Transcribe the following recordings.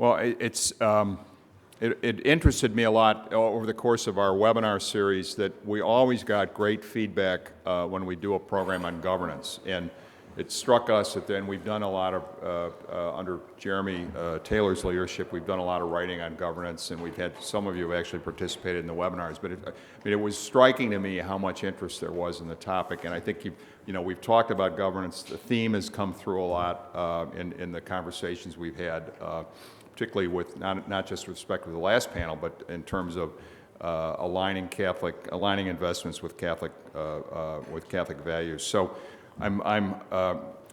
Well, it interested me a lot over the course of our webinar series that we always got great feedback when we do a program on governance. And it struck us that then we've done a lot of, under Jeremy Taylor's leadership, we've done a lot of writing on governance, and we've had some of you have actually participated in the webinars. But it was striking to me how much interest there was in the topic. And I think we've talked about governance. The theme has come through a lot in the conversations we've had, particularly with not just with respect to the last panel, but in terms of aligning investments with Catholic values. So I'm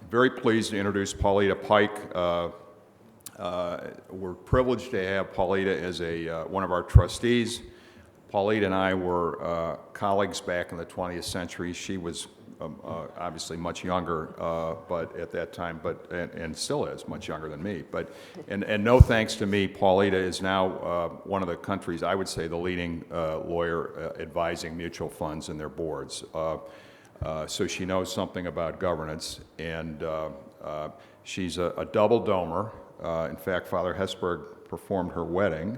very pleased to introduce Paulita Pike. We're privileged to have Paulita as one of our trustees. Paulita and I were colleagues back in the 20th century. She was obviously much younger, but at that time, and still is much younger than me. And no thanks to me, Paulita is now one of the country's, I would say, the leading lawyer advising mutual funds and their boards. So she knows something about governance, and she's a double domer. In fact, Father Hesburgh performed her wedding,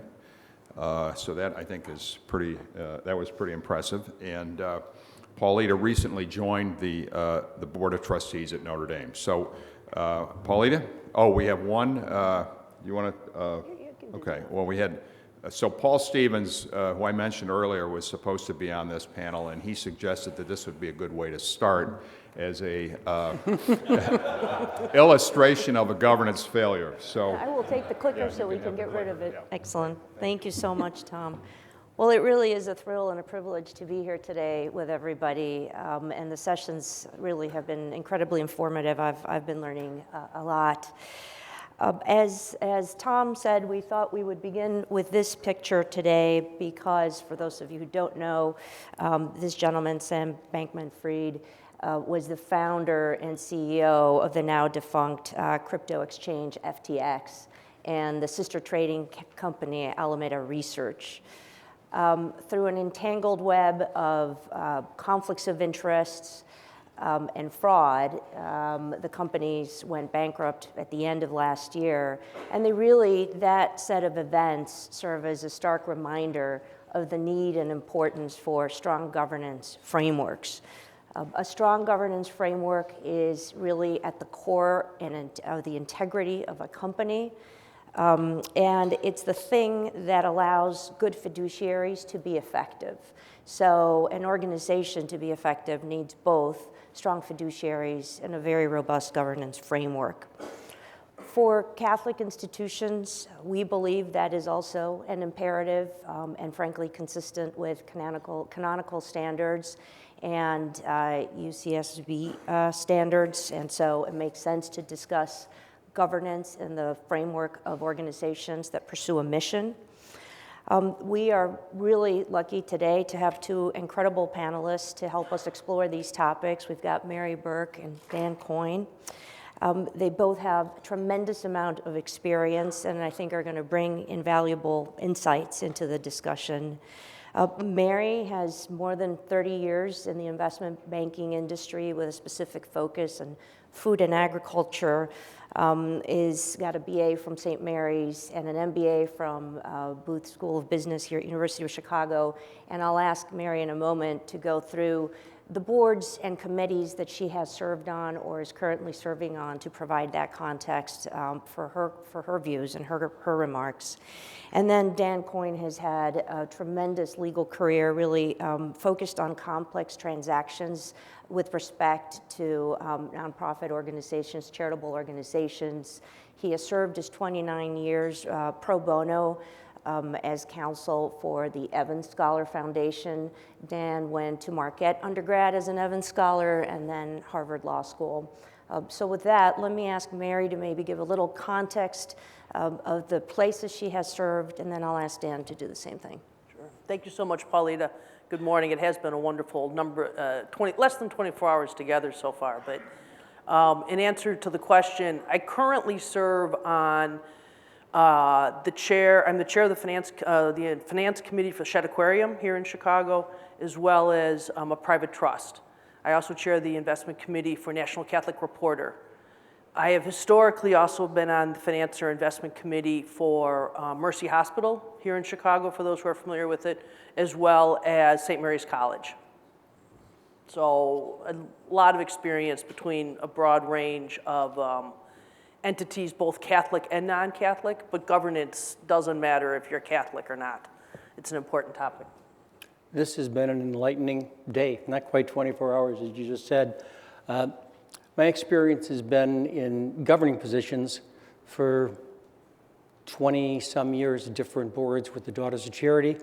so that I think is that was pretty impressive. And Paulita recently joined the Board of Trustees at Notre Dame. So, Paulita? Oh, we have one. You want to? Okay. Well, we had. So Paul Stevens, who I mentioned earlier, was supposed to be on this panel, and he suggested that this would be a good way to start as a illustration of a governance failure. So I will take the clicker so we can get rid of it. Yeah. Excellent. Thank you so much, Tom. Well, it really is a thrill and a privilege to be here today with everybody, and the sessions really have been incredibly informative. I've been learning a lot. As Tom said, we thought we would begin with this picture today because, for those of you who don't know, this gentleman, Sam Bankman-Fried, was the founder and CEO of the now defunct crypto exchange FTX and the sister trading company Alameda Research. Through an entangled web of conflicts of interests and fraud, the companies went bankrupt at the end of last year, and that set of events serve as a stark reminder of the need and importance for strong governance frameworks. A strong governance framework is really at the core of the integrity of a company, and it's the thing that allows good fiduciaries to be effective. So an organization to be effective needs both strong fiduciaries and a very robust governance framework. For Catholic institutions, we believe that is also an imperative and frankly consistent with canonical standards and UCSB standards, and so it makes sense to discuss governance in the framework of organizations that pursue a mission. We are really lucky today to have two incredible panelists to help us explore these topics. We've got Mary Burke and Dan Coyne. They both have a tremendous amount of experience and I think are going to bring invaluable insights into the discussion. Mary has more than 30 years in the investment banking industry with a specific focus on food and agriculture. Is got a BA from St. Mary's and an MBA from Booth School of Business here at University of Chicago. And I'll ask Mary in a moment to go through the boards and committees that she has served on or is currently serving on to provide that context for her views and her remarks. And then Dan Coyne has had a tremendous legal career, really focused on complex transactions with respect to nonprofit organizations, charitable organizations. He has served his 29 years pro bono as counsel for the Evans Scholar Foundation. Dan went to Marquette undergrad as an Evans Scholar and then Harvard Law School. So with that, let me ask Mary to maybe give a little context of the places she has served, and then I'll ask Dan to do the same thing. Sure. Thank you so much, Paulita. Good morning. It has been a wonderful less than 24 hours together so far. But in answer to the question, I currently serve on I'm the chair of the finance committee for Shedd Aquarium here in Chicago, as well as a private trust. I also chair the investment committee for National Catholic Reporter. I have historically also been on the Finance or Investment Committee for Mercy Hospital here in Chicago, for those who are familiar with it, as well as St. Mary's College. So a lot of experience between a broad range of entities, both Catholic and non-Catholic, but governance doesn't matter if you're Catholic or not. It's an important topic. This has been an enlightening day, not quite 24 hours, as you just said. My experience has been in governing positions for 20-some years at different boards with the Daughters of Charity.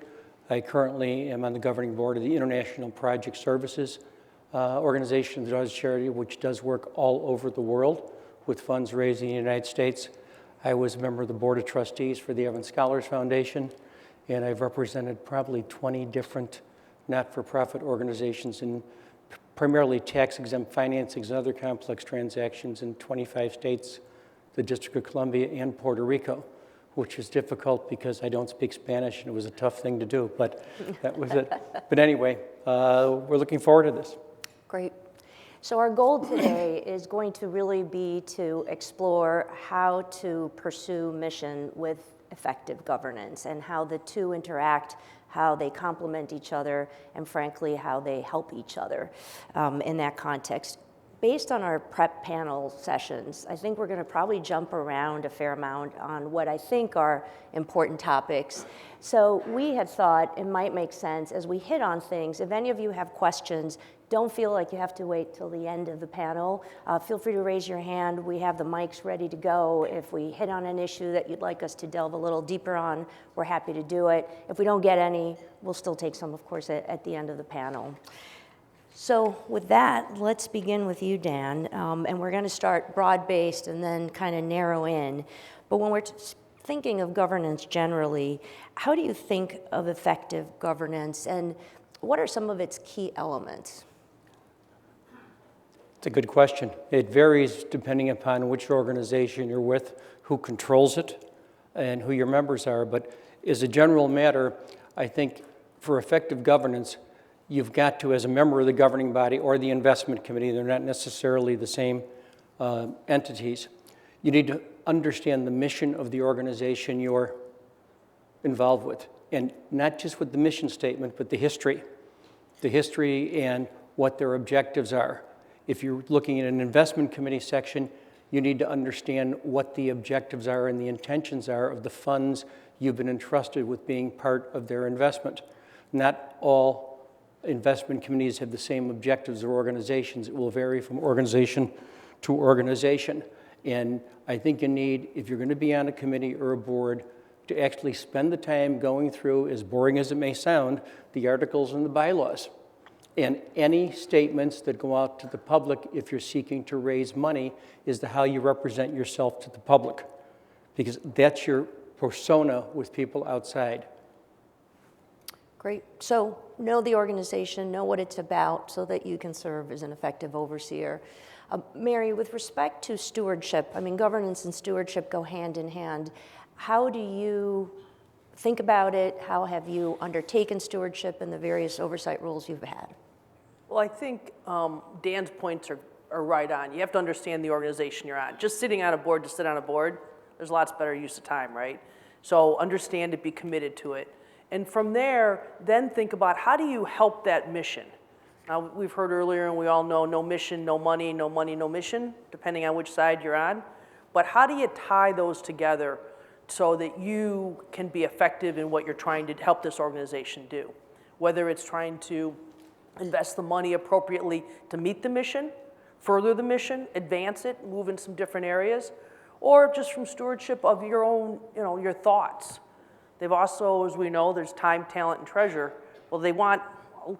I currently am on the governing board of the International Project Services organization, the Daughters of Charity, which does work all over the world with funds raised in the United States. I was a member of the Board of Trustees for the Evans Scholars Foundation, and I've represented probably 20 different not-for-profit organizations in primarily tax-exempt financings and other complex transactions in 25 states, the District of Columbia, and Puerto Rico, which is difficult because I don't speak Spanish, and it was a tough thing to do, but that was it. But anyway, we're looking forward to this. Great. So our goal today is going to really be to explore how to pursue mission with effective governance and how the two interact, how they complement each other, and frankly, how they help each other in that context. Based on our prep panel sessions, I think we're going to probably jump around a fair amount on what I think are important topics. So we had thought it might make sense as we hit on things, if any of you have questions, don't feel like you have to wait till the end of the panel. Feel free to raise your hand. We have the mics ready to go. If we hit on an issue that you'd like us to delve a little deeper on, we're happy to do it. If we don't get any, we'll still take some, of course, at the end of the panel. So with that, let's begin with you, Dan. And we're going to start broad-based and then kind of narrow in. But when we're thinking of governance generally, how do you think of effective governance, and what are some of its key elements? It's a good question. It varies depending upon which organization you're with, who controls it, and who your members are. But as a general matter, I think for effective governance, you've got to, as a member of the governing body or the investment committee, they're not necessarily the same entities, you need to understand the mission of the organization you're involved with. And not just with the mission statement, but the history and what their objectives are. If you're looking at an investment committee section, you need to understand what the objectives are and the intentions are of the funds you've been entrusted with being part of their investment. Not all investment committees have the same objectives or organizations. It will vary from organization to organization. And I think you need, if you're going to be on a committee or a board, to actually spend the time going through, as boring as it may sound, the articles and the bylaws. And any statements that go out to the public if you're seeking to raise money is how you represent yourself to the public, because that's your persona with people outside. Great. So know the organization, know what it's about so that you can serve as an effective overseer. Mary, with respect to stewardship, I mean, governance and stewardship go hand in hand. How do you think about it? How have you undertaken stewardship and the various oversight roles you've had? Well, I think Dan's points are right on. You have to understand the organization you're on. Just sitting on a board to sit on a board, there's lots better use of time, right? So understand it, be committed to it. And from there, then think about how do you help that mission? Now, we've heard earlier, and we all know, no mission, no money, no money, no mission, depending on which side you're on. But how do you tie those together so that you can be effective in what you're trying to help this organization do? Whether it's trying to invest the money appropriately to meet the mission, further the mission, advance it, move in some different areas, or just from stewardship of your own, your thoughts. They've also, as we know, there's time, talent, and treasure. Well, they want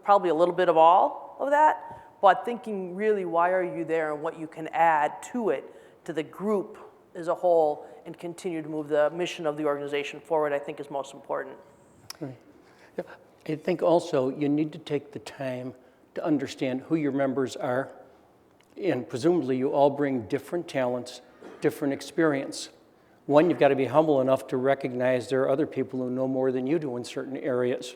probably a little bit of all of that, but thinking really why are you there and what you can add to it, to the group as a whole, and continue to move the mission of the organization forward, I think is most important. Right. Yeah. I think also you need to take the time to understand who your members are, and presumably you all bring different talents, different experience. One, you've got to be humble enough to recognize there are other people who know more than you do in certain areas.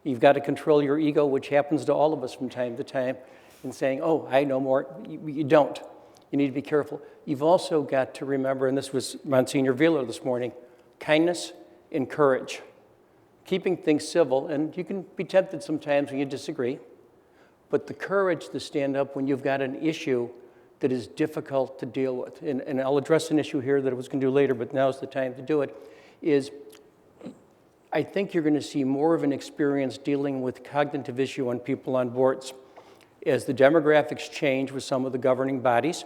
You've got to control your ego, which happens to all of us from time to time, in saying, oh, I know more. You don't. You need to be careful. You've also got to remember, and this was Monsignor Vila this morning, kindness and courage. Keeping things civil, and you can be tempted sometimes when you disagree, but the courage to stand up when you've got an issue that is difficult to deal with. And I'll address an issue here that I was going to do later, but now's the time to do it, is I think you're going to see more of an experience dealing with cognitive issue on people on boards. As the demographics change with some of the governing bodies,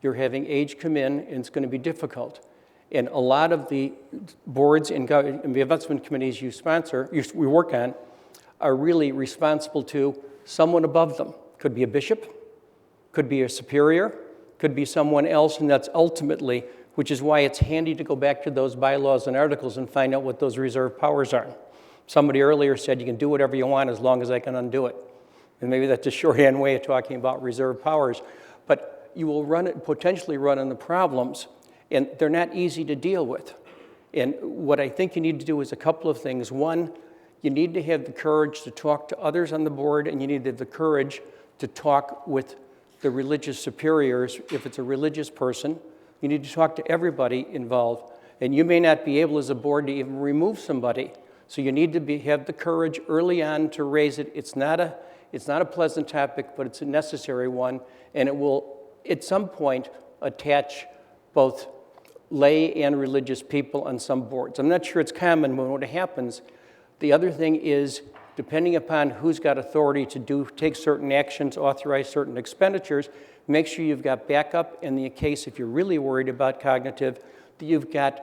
you're having age come in, and it's going to be difficult. And a lot of the boards and the investment committees we work on, are really responsible to someone above them. Could be a bishop, could be a superior, could be someone else, and that's ultimately, which is why it's handy to go back to those bylaws and articles and find out what those reserved powers are. Somebody earlier said you can do whatever you want as long as I can undo it. And maybe that's a shorthand way of talking about reserved powers. But you will potentially run into problems, and they're not easy to deal with. And what I think you need to do is a couple of things. One, you need to have the courage to talk to others on the board, and you need to have the courage to talk with the religious superiors. If it's a religious person, you need to talk to everybody involved. And you may not be able as a board to even remove somebody. So you need to have the courage early on to raise it. It's not a pleasant topic, but it's a necessary one, and it will, at some point, attach both lay and religious people on some boards. I'm not sure it's common when it happens. The other thing is, depending upon who's got authority to take certain actions, authorize certain expenditures, make sure you've got backup in the case, if you're really worried about cognitive, that you've got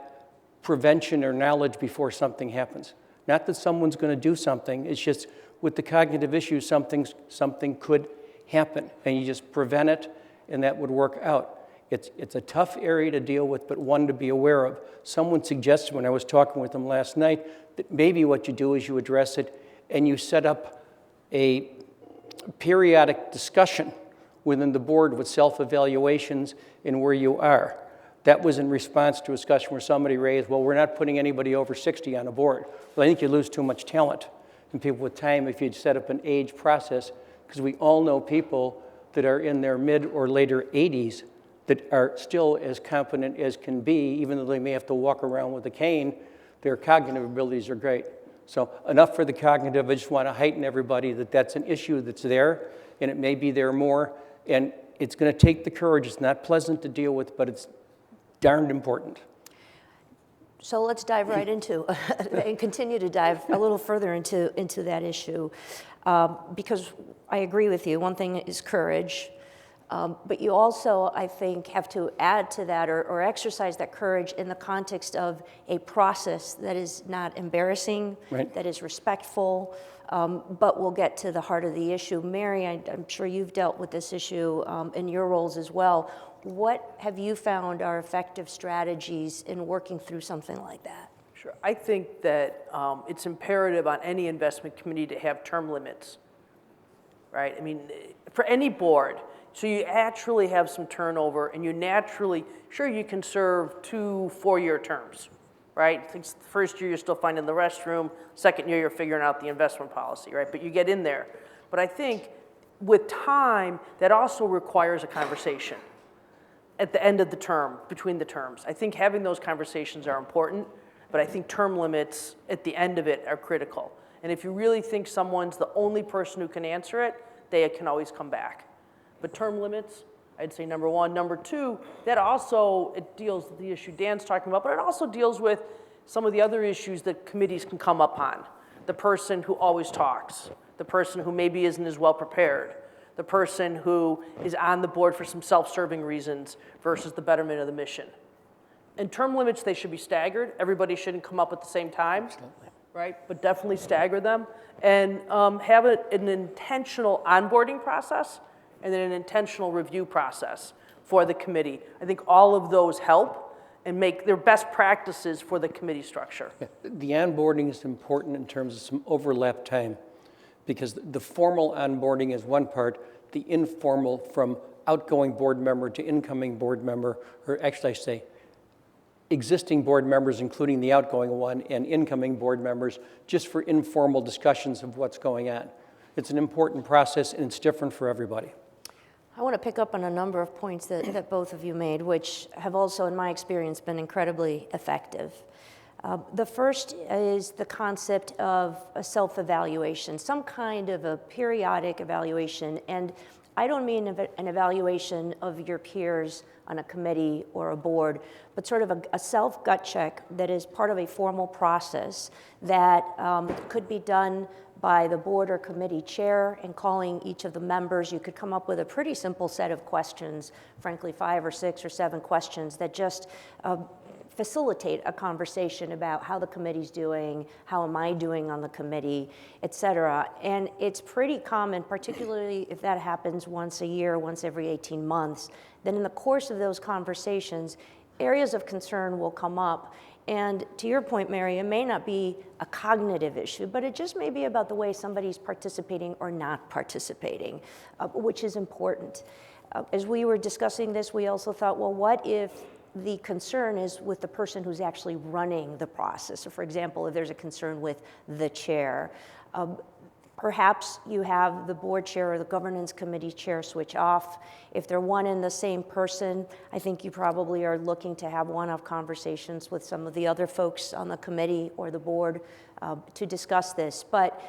prevention or knowledge before something happens. Not that someone's going to do something, it's just with the cognitive issue, something could happen, and you just prevent it, and that would work out. It's a tough area to deal with, but one to be aware of. Someone suggested when I was talking with them last night that maybe what you do is you address it and you set up a periodic discussion within the board with self-evaluations in where you are. That was in response to a discussion where somebody raised, well, we're not putting anybody over 60 on a board. Well, I think you lose too much talent and people with time if you'd set up an age process, because we all know people that are in their mid or later 80s that are still as competent as can be, even though they may have to walk around with a cane, their cognitive abilities are great. So enough for the cognitive. I just want to heighten everybody that that's an issue that's there, and it may be there more, and it's going to take the courage. It's not pleasant to deal with, but it's darned important. So let's dive right into and continue to dive a little further into that issue, because I agree with you. One thing is courage. But you also, I think, have to add to that or exercise that courage in the context of a process that is not embarrassing, right, that is respectful, but we'll get to the heart of the issue. Mary, I'm sure you've dealt with this issue in your roles as well. What have you found are effective strategies in working through something like that? Sure. I think that it's imperative on any investment committee to have term limits, right? I mean, for any board. So you actually have some turnover, and you naturally, sure, you can serve 2 4-year terms, right? I think the first year you're still finding the restroom, second year you're figuring out the investment policy, right? But you get in there. But I think with time, that also requires a conversation at the end of the term, between the terms. I think having those conversations are important, but I think term limits at the end of it are critical. And if you really think someone's the only person who can answer it, they can always come back. But term limits, I'd say number one. Number two, that also, it deals with the issue Dan's talking about, but it also deals with some of the other issues that committees can come up on. The person who always talks, the person who maybe isn't as well prepared, the person who is on the board for some self-serving reasons versus the betterment of the mission. In term limits, they should be staggered. Everybody shouldn't come up at the same time, right? But definitely stagger them and have an intentional onboarding process and then an intentional review process for the committee. I think all of those help and make their best practices for the committee structure. The onboarding is important in terms of some overlap time, because the formal onboarding is one part, the informal from outgoing board member to incoming board member, or actually I say existing board members, including the outgoing one, and incoming board members, just for informal discussions of what's going on. It's an important process, and it's different for everybody. I want to pick up on a number of points that both of you made, which have also, in my experience, been incredibly effective. The first is the concept of a self-evaluation, some kind of a periodic evaluation. And I don't mean an evaluation of your peers on a committee or a board, but sort of a self-gut check that is part of a formal process that could be done by the board or committee chair and calling each of the members. You could come up with a pretty simple set of questions, frankly, 5 or 6 or 7 questions that just facilitate a conversation about how the committee's doing, how am I doing on the committee, et cetera. And it's pretty common, particularly if that happens once a year, once every 18 months, then in the course of those conversations, areas of concern will come up. And to your point, Mary, it may not be a cognitive issue, but it just may be about the way somebody's participating or not participating, which is important. As we were discussing this, we also thought, well, what if the concern is with the person who's actually running the process? So for example, if there's a concern with the chair, perhaps you have the board chair or the governance committee chair switch off. If they're one and the same person, I think you probably are looking to have one-off conversations with some of the other folks on the committee or the board to discuss this. But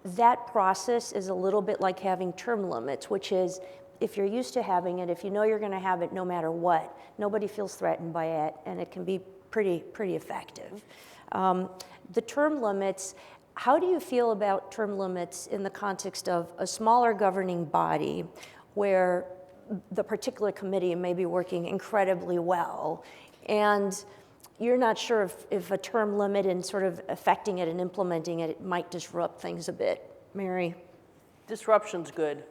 that process is a little bit like having term limits, which is if you're used to having it, if you know you're going to have it no matter what, nobody feels threatened by it, and it can be pretty effective. The term limits, how do you feel about term limits in the context of a smaller governing body where the particular committee may be working incredibly well, and you're not sure if a term limit and sort of affecting it and implementing it might disrupt things a bit? Mary? Disruption's good.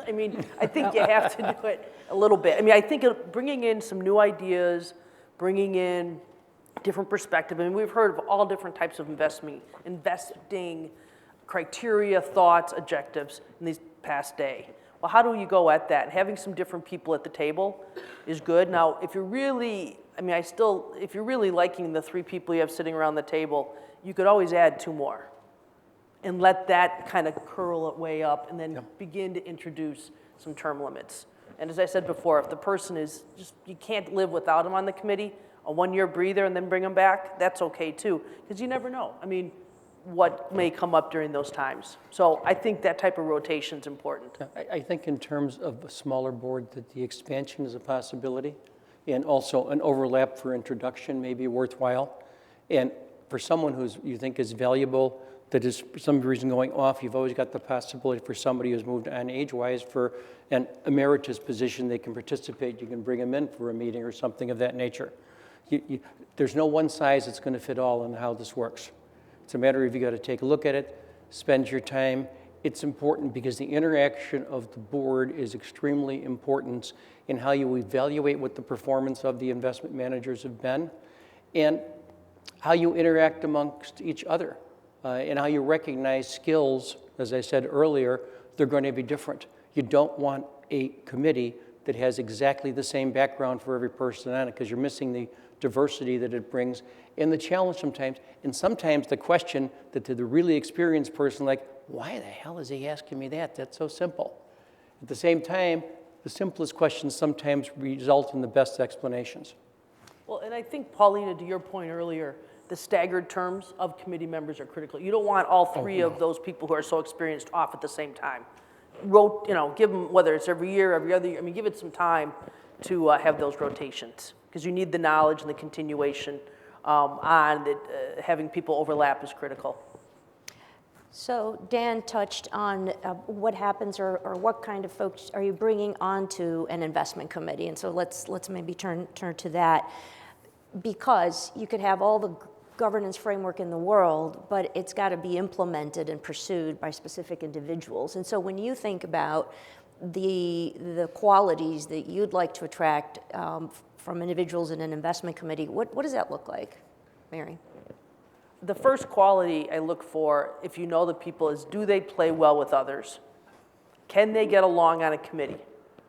I mean, I think you have to do it a little bit. I mean, I think bringing in some new ideas, bringing in different perspective. I mean, we've heard of all different types of investing criteria, thoughts, objectives in these past day. Well, how do you go at that? Having some different people at the table is good. Now, if you're really, if you're really liking the 3 people you have sitting around the table, you could always add 2 more and let that kind of curl it way up and then begin to introduce some term limits. And as I said before, if the person is just, you can't live without them on the committee, a 1-year breather and then bring them back, that's okay too, because you never know. I mean, what may come up during those times. So I think that type of rotation is important. I think in terms of a smaller board that the expansion is a possibility, and also an overlap for introduction may be worthwhile. And for someone who's you think is valuable, that is for some reason going off, you've always got the possibility for somebody who's moved on age-wise for an emeritus position, they can participate, you can bring them in for a meeting or something of that nature. There's no one size that's going to fit all in how this works. It's a matter of you got to take a look at it, spend your time. It's important because the interaction of the board is extremely important in how you evaluate what the performance of the investment managers have been and how you interact amongst each other. And how you recognize skills, as I said earlier, they're going to be different. You don't want a committee that has exactly the same background for every person on it because you're missing the diversity that it brings and the challenge sometimes the question that to the really experienced person, like, why the hell is he asking me that? That's so simple. At the same time, the simplest questions sometimes result in the best explanations. Well, and I think, Paulina, to your point earlier, the staggered terms of committee members are critical. You don't want all 3 of those people who are so experienced off at the same time. Give them, whether it's every year, every other year, give it some time to have those rotations because you need the knowledge and the continuation on it. Having people overlap is critical. So Dan touched on what happens or what kind of folks are you bringing onto an investment committee, and so let's maybe turn to that, because you could have all the governance framework in the world, but it's got to be implemented and pursued by specific individuals. And so when you think about the qualities that you'd like to attract from individuals in an investment committee, what does that look like, Mary? The first quality I look for, if you know the people, is do they play well with others? Can they get along on a committee,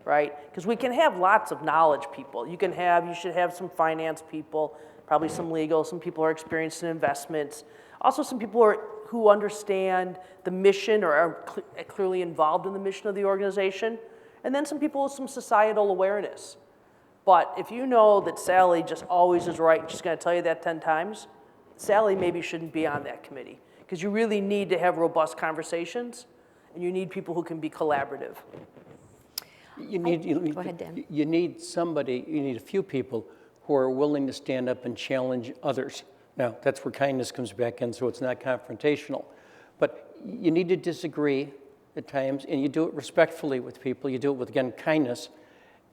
right? Because we can have lots of knowledge people. You should have some finance people, probably some legal, some people who are experienced in investments. Also some people who understand the mission or are clearly involved in the mission of the organization. and then some people with some societal awareness. But if you know that Sally just always is right, and she's going to tell you that 10 times, Sally maybe shouldn't be on that committee, because you really need to have robust conversations, and you need people who can be collaborative. Go ahead, Dan. You need somebody, you need a few people who are willing to stand up and challenge others. Now, that's where kindness comes back in, so it's not confrontational. But you need to disagree at times, and you do it respectfully with people. You do it with, again, kindness,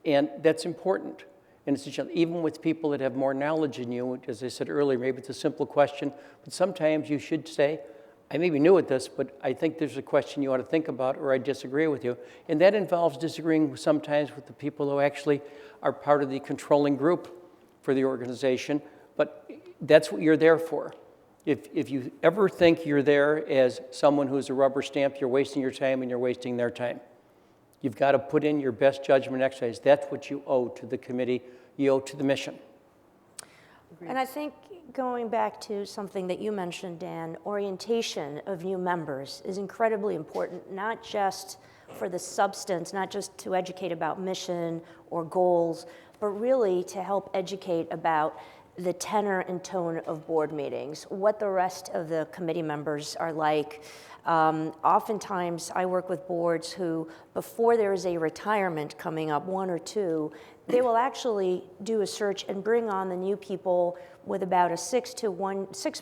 and that's important. And it's even with people that have more knowledge than you, as I said earlier, maybe it's a simple question, but sometimes you should say, I may be new at this, but I think there's a question you ought to think about, or I disagree with you. And that involves disagreeing sometimes with the people who actually are part of the controlling group for the organization, but that's what you're there for. If you ever think you're there as someone who's a rubber stamp, you're wasting your time and you're wasting their time. You've got to put in your best judgment exercise. That's what you owe to the committee, you owe to the mission. And I think going back to something that you mentioned, Dan, orientation of new members is incredibly important, not just for the substance, not just to educate about mission or goals, but really to help educate about the tenor and tone of board meetings, what the rest of the committee members are like. Oftentimes, I work with boards who, before there is a retirement coming up, one or two, they will actually do a search and bring on the new people with about a 6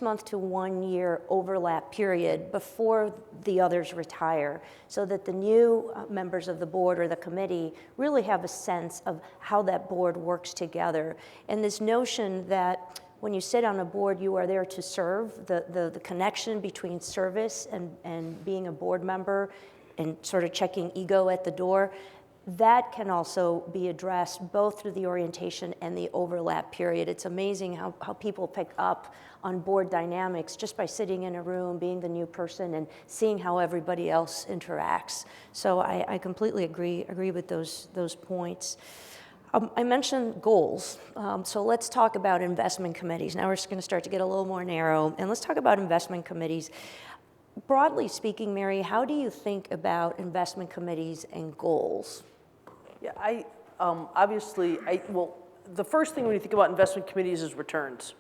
month to 1 year overlap period before the others retire, so that the new members of the board or the committee really have a sense of how that board works together. And this notion that when you sit on a board, you are there to serve, the connection between service and being a board member and sort of checking ego at the door, that can also be addressed both through the orientation and the overlap period. It's amazing how people pick up on board dynamics just by sitting in a room, being the new person, and seeing how everybody else interacts. So I completely agree with those points. I mentioned goals, so let's talk about investment committees. Now we're just going to start to get a little more narrow, and let's talk about investment committees. Broadly speaking, Mary, how do you think about investment committees and goals? Yeah, well, the first thing when you think about investment committees is returns,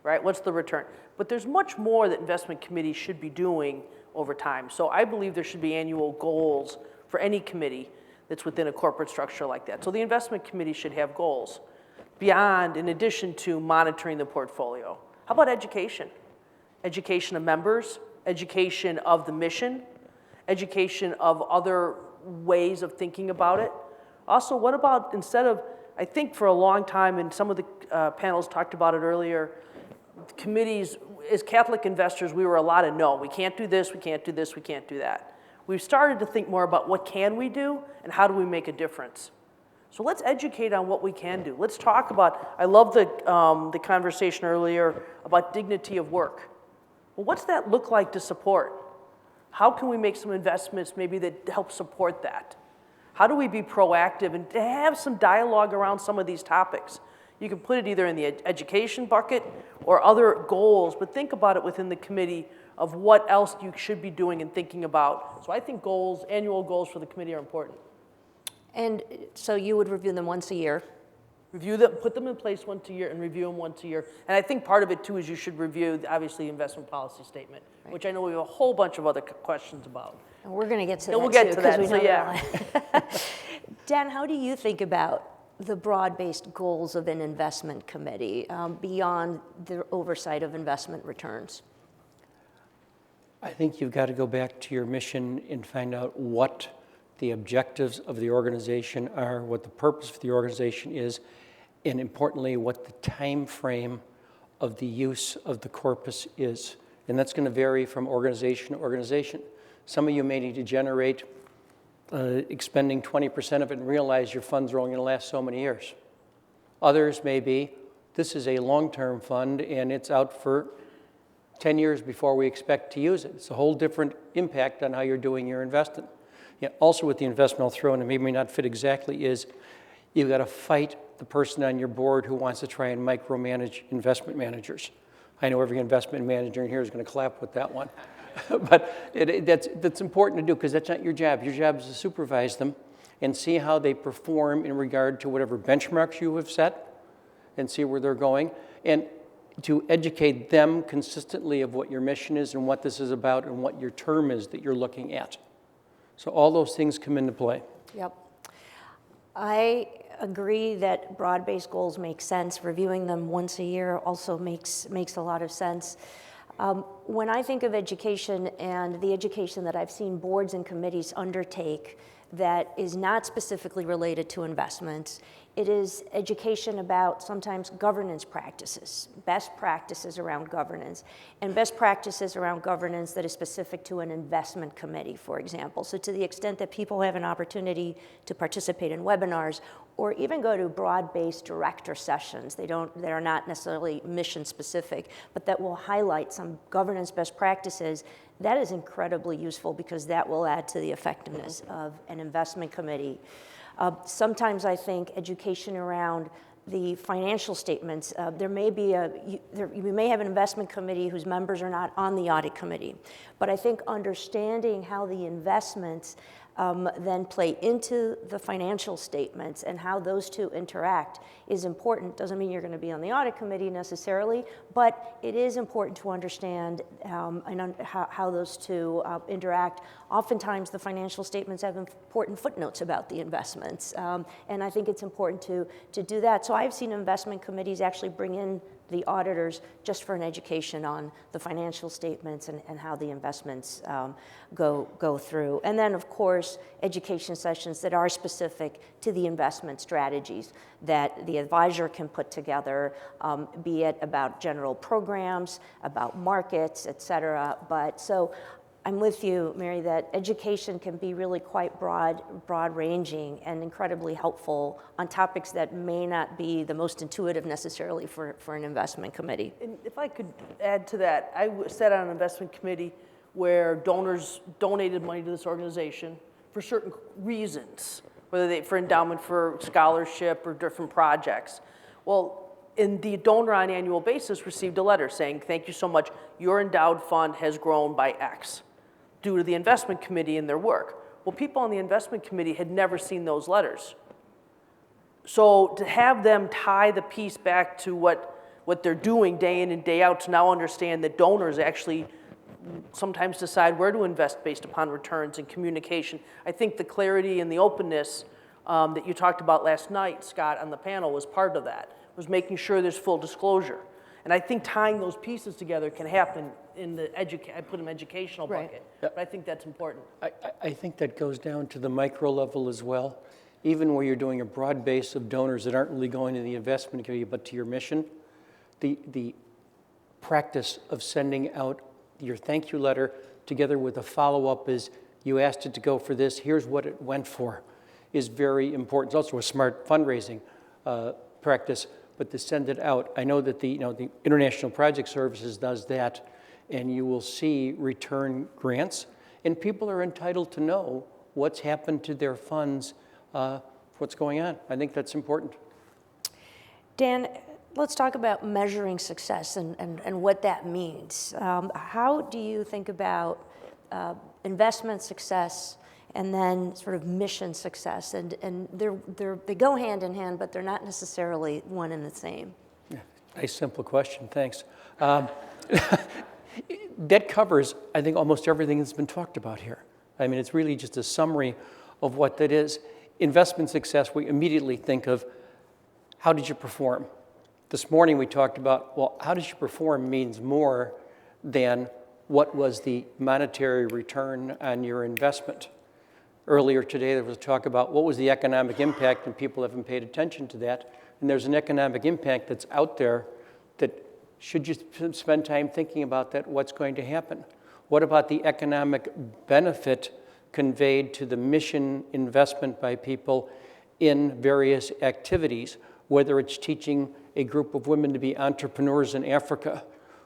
right? What's the return? But there's much more that investment committees should be doing over time. So I believe there should be annual goals for any committee that's within a corporate structure like that. So the investment committee should have goals beyond, in addition to monitoring the portfolio. How about education? Education of members, education of the mission, education of other ways of thinking about it. Also, what about instead of, I think for a long time, and some of the panels talked about it earlier, committees, as Catholic investors, we were a lot of no, we can't do this, we can't do this, we can't do that. We've started to think more about what can we do and how do we make a difference. So let's educate on what we can do. Let's talk about, I love the conversation earlier about dignity of work. Well, what's that look like to support? How can we make some investments maybe that help support that? How do we be proactive and to have some dialogue around some of these topics? You can put it either in the education bucket or other goals, but think about it within the committee of what else you should be doing and thinking about. So I think goals, annual goals for the committee are important. And so you would review them once a year? Review them, put them in place once a year and review them once a year. And I think part of it too is you should review, obviously, the investment policy statement, right, which I know we have a whole bunch of other questions about. And we're going to get to and that we'll get too, to that, we so know yeah. Dan, how do you think about the broad-based goals of an investment committee beyond the oversight of investment returns? I think you've got to go back to your mission and find out what the objectives of the organization are, what the purpose of the organization is, and importantly, what the time frame of the use of the corpus is. And that's going to vary from organization to organization. Some of you may need to generate expending 20% of it and realize your funds are only going to last so many years. Others may be, this is a long-term fund and it's out for 10 years before we expect to use it. It's a whole different impact on how you're doing your investing. Yeah, also with the investment I'll throw in, and maybe not fit exactly, is you've got to fight the person on your board who wants to try and micromanage investment managers. I know every investment manager in here is going to clap with that one. But that's important to do because that's not your job. Your job is to supervise them. and see how they perform in regard to whatever benchmarks you have set and see where they're going, and to educate them consistently of what your mission is and what this is about and what your term is that you're looking at. So all those things come into play. Yep. I agree that broad-based goals make sense. Reviewing them once a year also makes a lot of sense. When I think of education and the education that I've seen boards and committees undertake that is not specifically related to investments, it is education about sometimes governance practices, best practices around governance, and best practices around governance that is specific to an investment committee, for example. So to the extent that people have an opportunity to participate in webinars or even go to broad-based director sessions, they are not necessarily mission specific, but that will highlight some governance best practices, that is incredibly useful because that will add to the effectiveness of an investment committee. Sometimes I think education around the financial statements, we may have an investment committee whose members are not on the audit committee, but I think understanding how the investments then play into the financial statements and how those two interact is important. Doesn't mean you're going to be on the audit committee necessarily, but it is important to understand how those two interact. Oftentimes the financial statements have important footnotes about the investments, and I think it's important to do that. So I've seen investment committees actually bring in the auditors just for an education on the financial statements and how the investments go through. And then, of course, education sessions that are specific to the investment strategies that the advisor can put together, be it about general programs, about markets, et cetera. But so I'm with you, Mary, that education can be really quite broad-ranging and incredibly helpful on topics that may not be the most intuitive necessarily for an investment committee. And if I could add to that, I sat on an investment committee where donors donated money to this organization for certain reasons, whether for endowment, for scholarship, or different projects. Well, and the donor on an annual basis received a letter saying, thank you so much, your endowed fund has grown by X, due to the investment committee and their work. Well, people on the investment committee had never seen those letters. So to have them tie the piece back to what they're doing day in and day out, to now understand that donors actually sometimes decide where to invest based upon returns and communication. I think the clarity and the openness that you talked about last night, Scott, on the panel was part of that, was making sure there's full disclosure. And I think tying those pieces together can happen in the I put an educational bucket, but I think that's important. I think that goes down to the micro level as well. Even where you're doing a broad base of donors that aren't really going to the investment committee but to your mission, the practice of sending out your thank you letter together with a follow-up is you asked it to go for this, here's what it went for, is very important. It's also a smart fundraising practice, but to send it out. I know that the International Project Services does that, and you will see return grants, and people are entitled to know what's happened to their funds, what's going on. I think that's important. Dan, let's talk about measuring success and what that means. How do you think about investment success and then sort of mission success? And they go hand in hand, but they're not necessarily one and the same. Yeah, nice simple question, thanks. That covers, I think, almost everything that's been talked about here. I mean, it's really just a summary of what that is. Investment success, we immediately think of how did you perform? This morning we talked about, well, how did you perform means more than what was the monetary return on your investment. Earlier today there was talk about what was the economic impact, and people haven't paid attention to that. And there's an economic impact that's out there that should you spend time thinking about that, what's going to happen? What about the economic benefit conveyed to the mission investment by people in various activities, whether it's teaching a group of women to be entrepreneurs in Africa,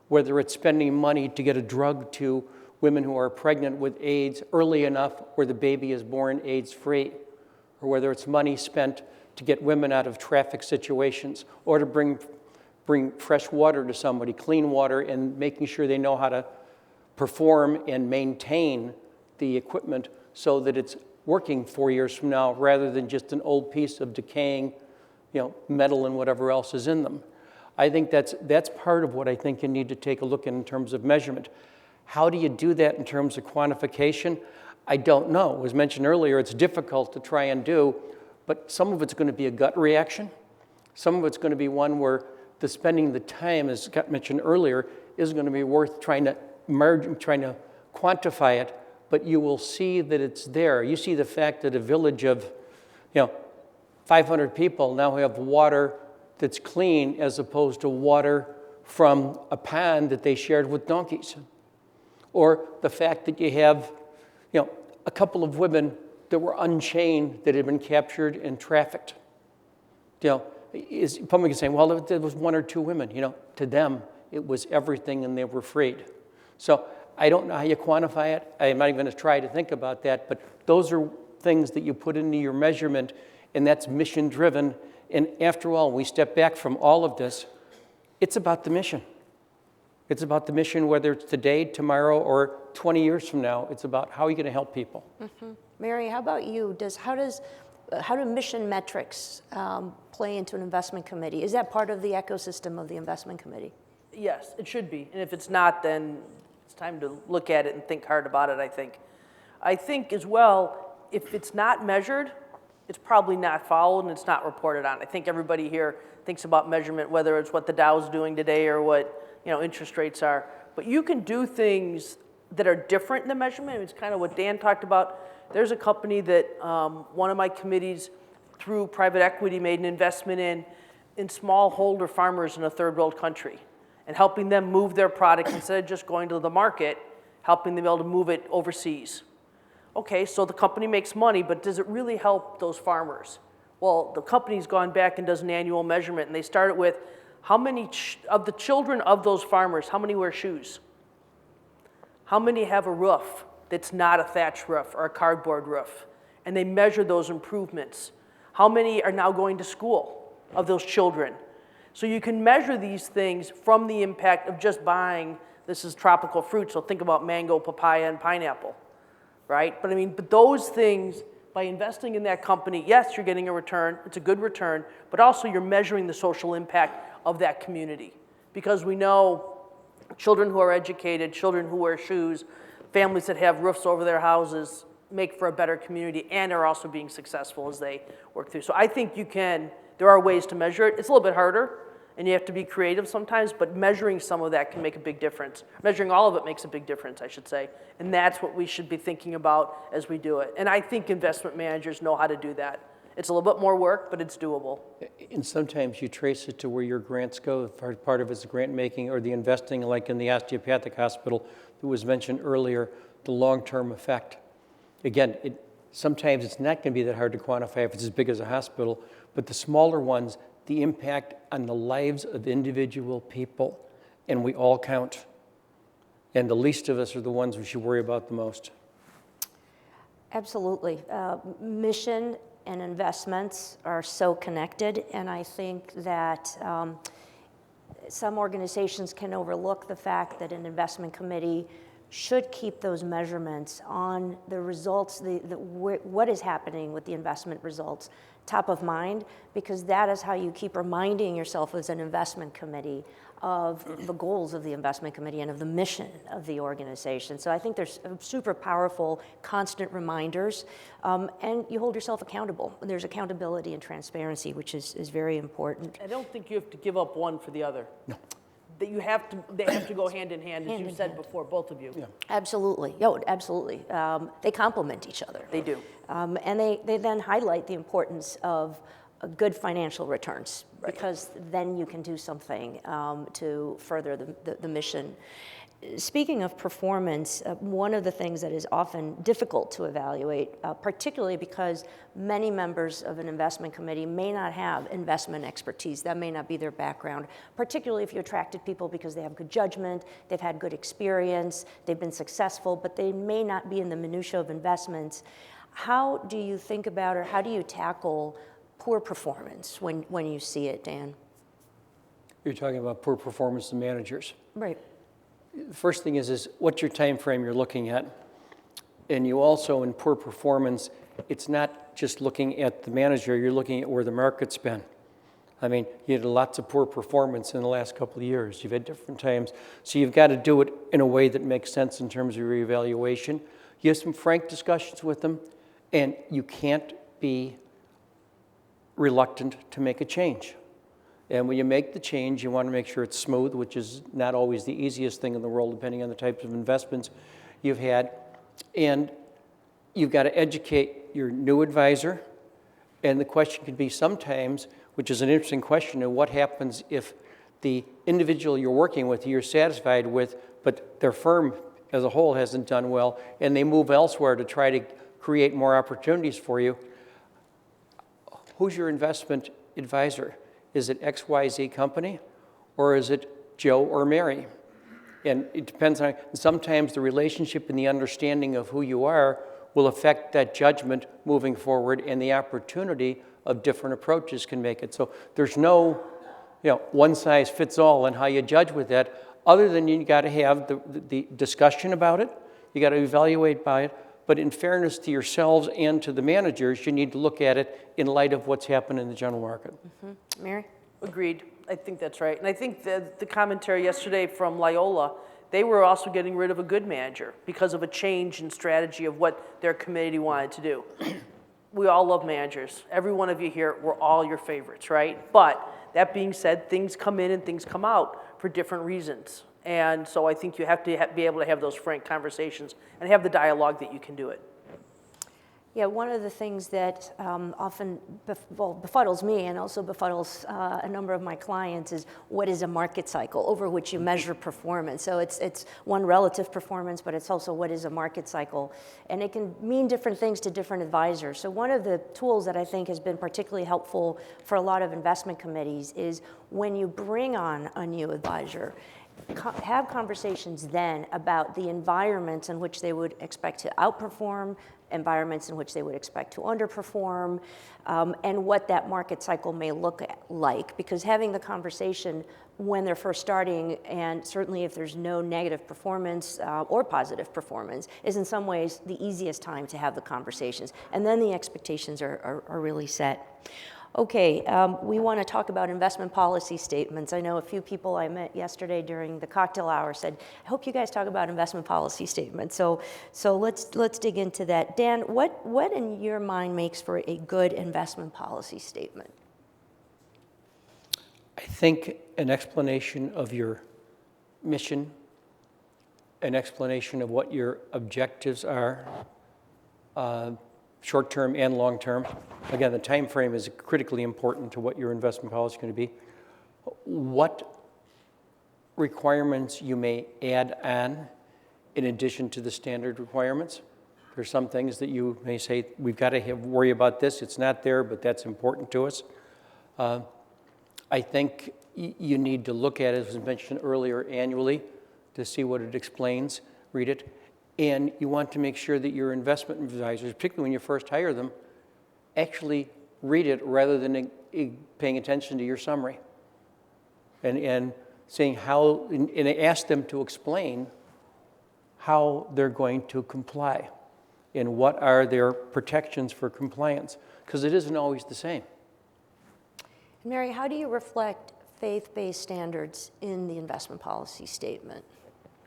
whether it's spending money to get a drug to women who are pregnant with AIDS early enough where the baby is born AIDS-free, or whether it's money spent to get women out of traffic situations, or to bring fresh water to somebody, clean water, and making sure they know how to perform and maintain the equipment so that it's working 4 years from now rather than just an old piece of decaying, metal and whatever else is in them. I think that's part of what I think you need to take a look at in terms of measurement. How do you do that in terms of quantification? I don't know. It was mentioned earlier, it's difficult to try and do, but some of it's going to be a gut reaction. Some of it's going to be one where spending the time, as got mentioned earlier, is going to be worth trying to quantify it, but you will see that it's there. You see the fact that a village of 500 people now have water that's clean as opposed to water from a pond that they shared with donkeys. Or the fact that you have a couple of women that were unchained that had been captured and trafficked. Is public is saying, well, there was 1 or 2 women. To them, it was everything and they were freed. So I don't know how you quantify it. I'm not even going to try to think about that, but those are things that you put into your measurement, and that's mission-driven. And after all, we step back from all of this, it's about the mission. It's about the mission, whether it's today, tomorrow, or 20 years from now. It's about how are you going to help people. Mm-hmm. Mary, how about you? How do mission metrics play into an investment committee? Is that part of the ecosystem of the investment committee? Yes, it should be. And if it's not, then it's time to look at it and think hard about it, I think. I think as well, if it's not measured, it's probably not followed and it's not reported on. I think everybody here thinks about measurement, whether it's what the Dow's doing today or what interest rates are. But you can do things that are different in the measurement. It's kind of what Dan talked about. There's a company that one of my committees through private equity made an investment in smallholder farmers in a third world country and helping them move their product instead of just going to the market, helping them be able to move it overseas. Okay, so the company makes money, but does it really help those farmers? Well, the company's gone back and does an annual measurement, and they start it with how many of the children of those farmers, how many wear shoes? How many have a roof that's not a thatch roof or a cardboard roof? And they measure those improvements. How many are now going to school of those children? So you can measure these things from the impact of just buying, this is tropical fruit, so think about mango, papaya, and pineapple, right? But those things, by investing in that company, yes, you're getting a return, it's a good return, but also you're measuring the social impact of that community. Because we know children who are educated, children who wear shoes, families that have roofs over their houses make for a better community and are also being successful as they work through. So I think there are ways to measure it. It's a little bit harder and you have to be creative sometimes, but measuring some of that can make a big difference. Measuring all of it makes a big difference, I should say. And that's what we should be thinking about as we do it. And I think investment managers know how to do that. It's a little bit more work, but it's doable. And sometimes you trace it to where your grants go. Part of it's the grant making or the investing, like in the osteopathic hospital that was mentioned earlier, the long-term effect. Again, sometimes it's not going to be that hard to quantify if it's as big as a hospital, but the smaller ones, the impact on the lives of individual people, and we all count. And the least of us are the ones we should worry about the most. Absolutely. Mission and investments are so connected, and I think that some organizations can overlook the fact that an investment committee should keep those measurements on the results, what is happening with the investment results top of mind, because that is how you keep reminding yourself as an investment committee of the goals of the investment committee and of the mission of the organization. So I think there's super powerful, constant reminders, and you hold yourself accountable. There's accountability and transparency, which is very important. I don't think you have to give up one for the other. No. That they have to go hand in hand, as you said before, both of you. Yeah. Absolutely. Absolutely. They complement each other. They do. And they then highlight the importance of good financial returns, right, because then you can do something to further the mission. Speaking of performance, one of the things that is often difficult to evaluate, particularly because many members of an investment committee may not have investment expertise, that may not be their background, particularly if you attracted people because they have good judgment, they've had good experience, they've been successful, but they may not be in the minutiae of investments. How do you think about, or how do you tackle poor performance when you see it, Dan? You're talking about poor performance of managers. Right. The first thing is what's your time frame you're looking at? And you also, in poor performance, it's not just looking at the manager, you're looking at where the market's been. I mean, you had lots of poor performance in the last couple of years. You've had different times. So you've got to do it in a way that makes sense in terms of your evaluation. You have some frank discussions with them, and you can't be reluctant to make a change. And when you make the change, you want to make sure it's smooth, which is not always the easiest thing in the world, depending on the types of investments you've had. And you've got to educate your new advisor. And the question could be sometimes, which is an interesting question, of what happens if the individual you're working with, you're satisfied with, but their firm as a whole hasn't done well, and they move elsewhere to try to create more opportunities for you. Who's your investment advisor? Is it XYZ company, or is it Joe or Mary? And it depends on, sometimes the relationship and the understanding of who you are will affect that judgment moving forward, and the opportunity of different approaches can make it. So there's no, one size fits all in how you judge with that, other than you got to have the discussion about it, you got to evaluate by it, but in fairness to yourselves and to the managers, you need to look at it in light of what's happened in the general market. Mm-hmm. Mary? Agreed. I think that's right. And I think the commentary yesterday from Loyola, they were also getting rid of a good manager because of a change in strategy of what their committee wanted to do. We all love managers. Every one of you here, we're all your favorites, right? But that being said, things come in and things come out for different reasons. And so I think you have to be able to have those frank conversations and have the dialogue that you can do it. Yeah, one of the things that often befuddles me and also befuddles a number of my clients is what is a market cycle over which you measure performance. So it's one relative performance, but it's also what is a market cycle. And it can mean different things to different advisors. So one of the tools that I think has been particularly helpful for a lot of investment committees is when you bring on a new advisor, have conversations then about the environments in which they would expect to outperform, environments in which they would expect to underperform, and what that market cycle may look like. Because having the conversation when they're first starting, and certainly if there's no negative performance or positive performance, is in some ways the easiest time to have the conversations. And then the expectations are really set. Okay, we want to talk about investment policy statements. I know a few people I met yesterday during the cocktail hour said, I hope you guys talk about investment policy statements. So let's dig into that. Dan, what in your mind makes for a good investment policy statement? I think an explanation of your mission, an explanation of what your objectives are, short-term and long-term. Again, the time frame is critically important to what your investment policy is going to be. What requirements you may add on in addition to the standard requirements. There's some things that you may say, we've got to worry about this. It's not there, but that's important to us. I think you need to look at it, as was mentioned earlier, annually to see what it explains, read it. And you want to make sure that your investment advisors, particularly when you first hire them, actually read it rather than paying attention to your summary. And saying how, and ask them to explain how they're going to comply and what are their protections for compliance, because it isn't always the same. Mary, how do you reflect faith-based standards in the investment policy statement?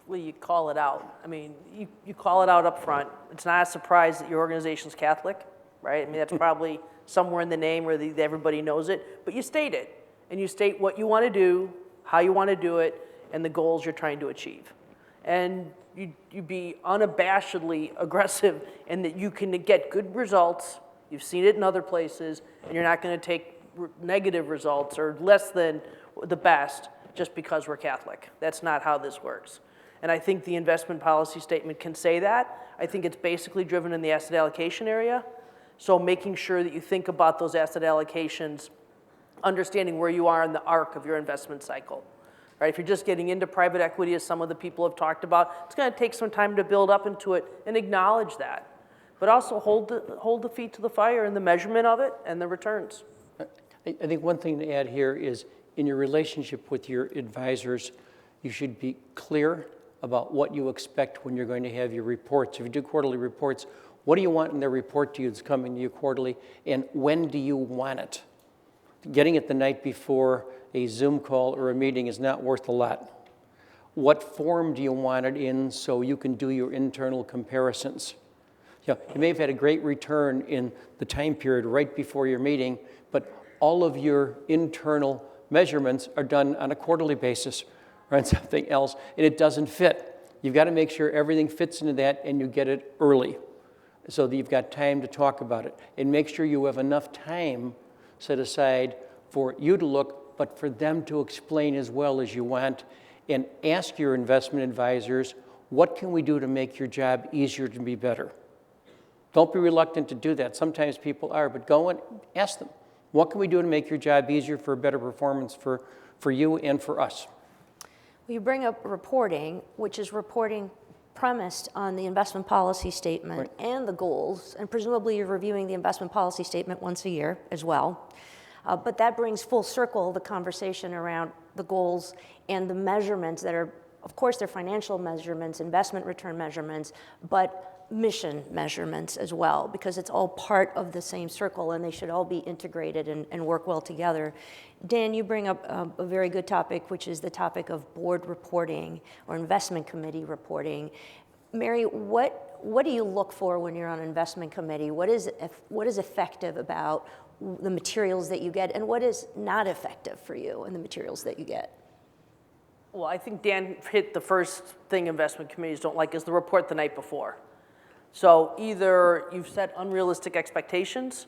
Well, you call it out. I mean, you call it out up front. It's not a surprise that your organization's Catholic, right? I mean, that's probably somewhere in the name where everybody knows it. But you state it, and you state what you want to do, how you want to do it, and the goals you're trying to achieve. And you be unabashedly aggressive in that you can get good results. You've seen it in other places, and you're not going to take negative results or less than the best just because we're Catholic. That's not how this works. And I think the investment policy statement can say that. I think it's basically driven in the asset allocation area. So making sure that you think about those asset allocations, understanding where you are in the arc of your investment cycle. Right? If you're just getting into private equity, as some of the people have talked about, it's going to take some time to build up into it and acknowledge that. But also hold the feet to the fire in the measurement of it and the returns. I think one thing to add here is in your relationship with your advisors, you should be clear about what you expect when you're going to have your reports. If you do quarterly reports, What do you want in their report to you that's coming to you quarterly, and when do you want it? Getting it the night before a Zoom call or a meeting is not worth a lot. What form do you want it in so you can do your internal comparisons? You may have had a great return in the time period right before your meeting, but all of your internal measurements are done on a quarterly basis or on something else, and it doesn't fit. You've got to make sure everything fits into that and you get it early so that you've got time to talk about it. And make sure you have enough time set aside for you to look, but for them to explain as well as you want. And ask your investment advisors, what can we do to make your job easier to be better? Don't be reluctant to do that. Sometimes people are, but go and ask them, what can we do to make your job easier for better performance for you and for us? Well, you bring up reporting, which is reporting premised on the investment policy statement Right. and the goals, and presumably you're reviewing the investment policy statement once a year as well. But that brings full circle the conversation around the goals and the measurements that are, of course, they're financial measurements, investment return measurements, but mission measurements as well, because it's all part of the same circle and they should all be integrated and work well together. Dan, you bring up a very good topic, which is the topic of board reporting or investment committee reporting. Mary, what do you look for when you're on an investment committee? What is effective about the materials that you get, and what is not effective for you in the materials that you get? Well, I think Dan hit the first thing investment committees don't like is the report the night before. So either you've set unrealistic expectations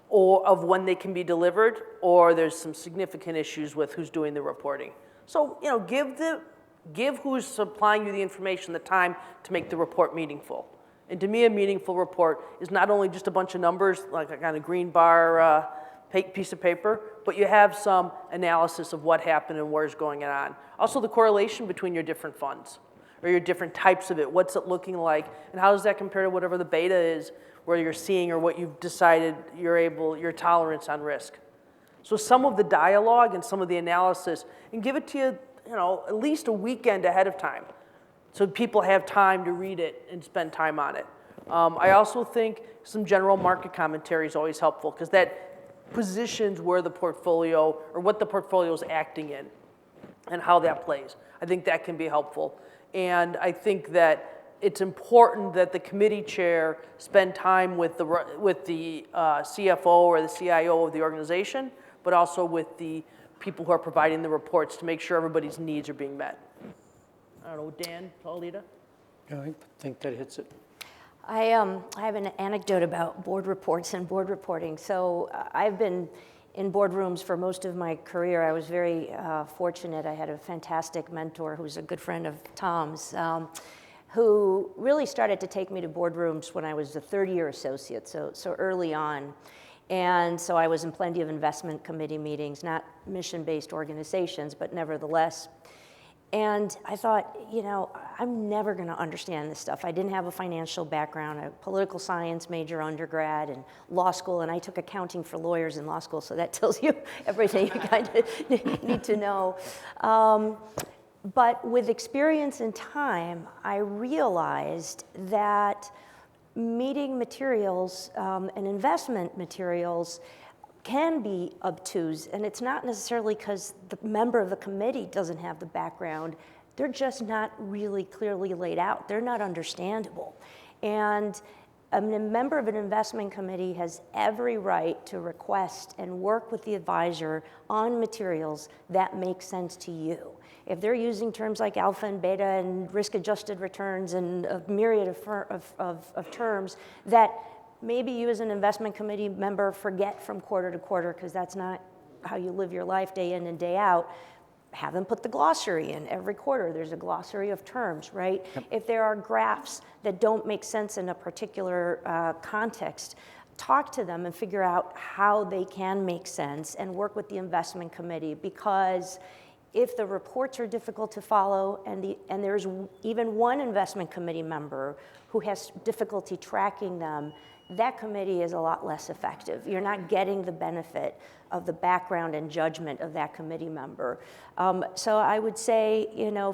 or of when they can be delivered, or there's some significant issues with who's doing the reporting. So, give who's supplying you the information the time to make the report meaningful. And to me, a meaningful report is not only just a bunch of numbers, like a kind of green bar piece of paper, but you have some analysis of what happened and where's going on. Also, the correlation between your different funds or your different types of it. What's it looking like, and how does that compare to whatever the beta is, where you're seeing or what you've decided your tolerance on risk. So some of the dialogue and some of the analysis, and give it to you, at least a weekend ahead of time, so people have time to read it and spend time on it. I also think some general market commentary is always helpful because that positions where the portfolio or what the portfolio is acting in and how that plays. I think that can be helpful. And I think that it's important that the committee chair spend time with the CFO or the CIO of the organization, but also with the people who are providing the reports to make sure everybody's needs are being met. I don't know, Dan, Paulita? Yeah, I think that hits it. I have an anecdote about board reports and board reporting. So I've been in boardrooms for most of my career. I was very fortunate. I had a fantastic mentor who's a good friend of Tom's, who really started to take me to boardrooms when I was a third-year associate, so early on. And so I was in plenty of investment committee meetings, not mission-based organizations, but nevertheless. And I thought, I'm never going to understand this stuff. I didn't have a financial background, a political science major undergrad and law school, and I took accounting for lawyers in law school, so that tells you everything you kind of need to know. But with experience and time, I realized that meeting materials and investment materials can be obtuse, and it's not necessarily because the member of the committee doesn't have the background. They're just not really clearly laid out. They're not understandable. And a member of an investment committee has every right to request and work with the advisor on materials that make sense to you. If they're using terms like alpha and beta and risk-adjusted returns and a myriad of terms that maybe you as an investment committee member forget from quarter to quarter because that's not how you live your life day in and day out, have them put the glossary in. Every quarter there's a glossary of terms, right? Yep. If there are graphs that don't make sense in a particular context, talk to them and figure out how they can make sense and work with the investment committee, because if the reports are difficult to follow and there's even one investment committee member who has difficulty tracking them, that committee is a lot less effective. You're not getting the benefit of the background and judgment of that committee member. So I would say,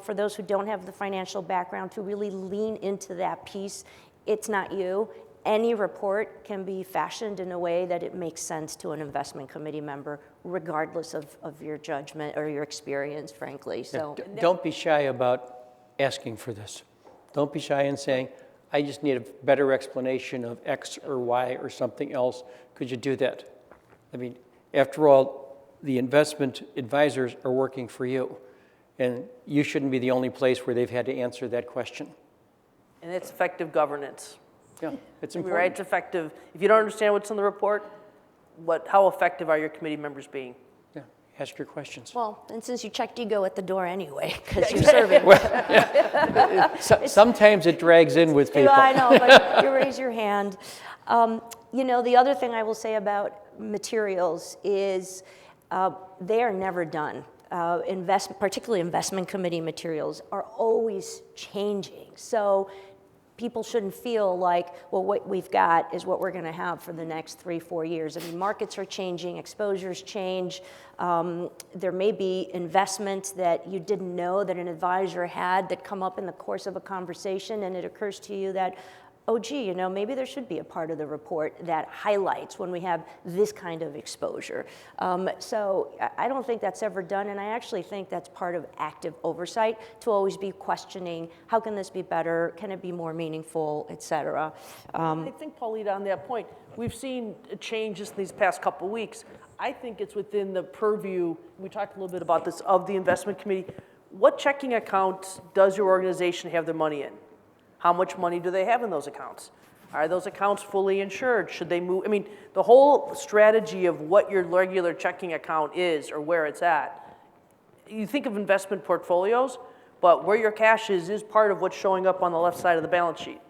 for those who don't have the financial background, to really lean into that piece. It's not you, any report can be fashioned in a way that it makes sense to an investment committee member, regardless of your judgment or your experience, frankly. So Don't be shy about asking for this. Don't be shy in saying, I just need a better explanation of X or Y or something else. Could you do that? I mean, after all, the investment advisors are working for you, and you shouldn't be the only place where they've had to answer that question. And it's effective governance. Yeah, it's Right, important. it's effective. If you don't understand what's in the report, how effective are your committee members being? Yeah, ask your questions. well, and since you checked ego at the door anyway, because you're serving. Sometimes it drags in with people. I know, but you raise your hand. You know, the other thing I will say about materials is they are never done. Particularly investment committee materials are always changing. So people shouldn't feel like, well, what we've got is what we're going to have for the next 3-4 years. I mean, markets are changing, exposures change. There may be investments that you didn't know that an advisor had that come up in the course of a conversation, and it occurs to you that, oh, gee, you know, maybe there should be a part of the report that highlights when we have this kind of exposure. So I don't think that's ever done, and I actually think that's part of active oversight, to always be questioning, how can this be better, can it be more meaningful, et cetera. I think, Paulita, on that point, we've seen changes in these past couple of weeks. I think it's within the purview, we talked a little bit about this, of the investment committee. What checking accounts does your organization have their money in? How much money do they have in those accounts? Are those accounts fully insured? Should they move? I mean, the whole strategy of what your regular checking account is or where it's at. You think of investment portfolios, but where your cash is part of what's showing up on the left side of the balance sheet.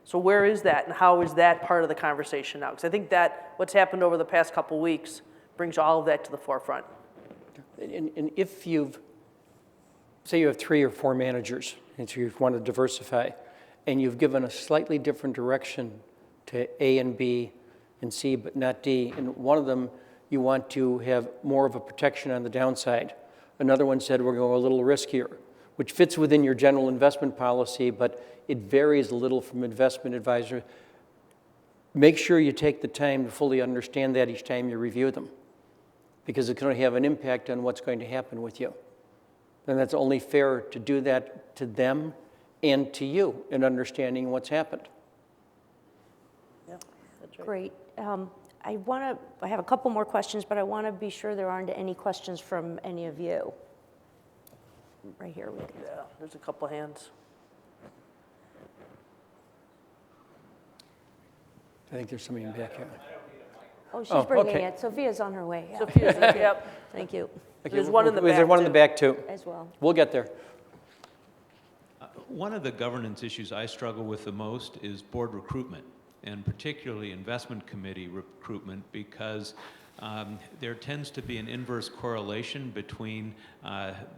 So where is that, and how is that part of the conversation now? Because I think that what's happened over the past couple of weeks brings all of that to the forefront. And if say you have 3 or 4 managers, and so you want to diversify, and you've given a slightly different direction to A and B and C, but not D, and one of them you want to have more of a protection on the downside. Another one said we're going a little riskier, which fits within your general investment policy, but it varies a little from investment advisor. Make sure you take the time to fully understand that each time you review them, because it's going to have an impact on what's going to happen with you. And that's only fair to do that to them and to you in understanding what's happened. Yeah, that's right. Great. I have a couple more questions, but I want to be sure there aren't any questions from any of you. Right here. Yeah, there's a couple hands. I think there's somebody in back here. Oh, she's bringing okay. it. Sophia's on her way. Yeah. Sophia's, yep. Thank you, Okay, There's one in the there's back, one in the too. back, too. as well. We'll get there. One of the governance issues I struggle with the most is board recruitment, and particularly investment committee recruitment, because there tends to be an inverse correlation between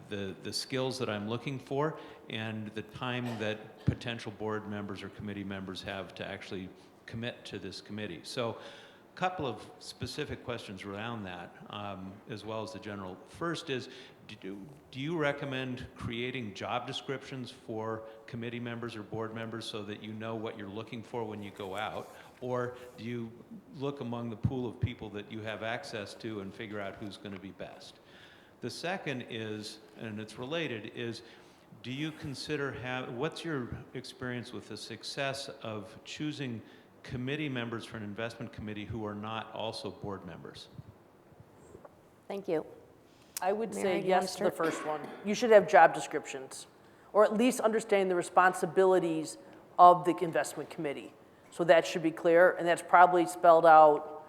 the skills that I'm looking for and the time that potential board members or committee members have to actually commit to this committee. So a couple of specific questions around that, as well as the general. First is, do you recommend creating job descriptions for committee members or board members so that you know what you're looking for when you go out? Or do you look among the pool of people that you have access to and figure out who's going to be best? The second is, and it's related, is do you consider, what's your experience with the success of choosing committee members for an investment committee who are not also board members? Thank you. I would Mary, say do you yes wanna to the start? first one. You should have job descriptions, or at least understand the responsibilities of the investment committee. So that should be clear, and that's probably spelled out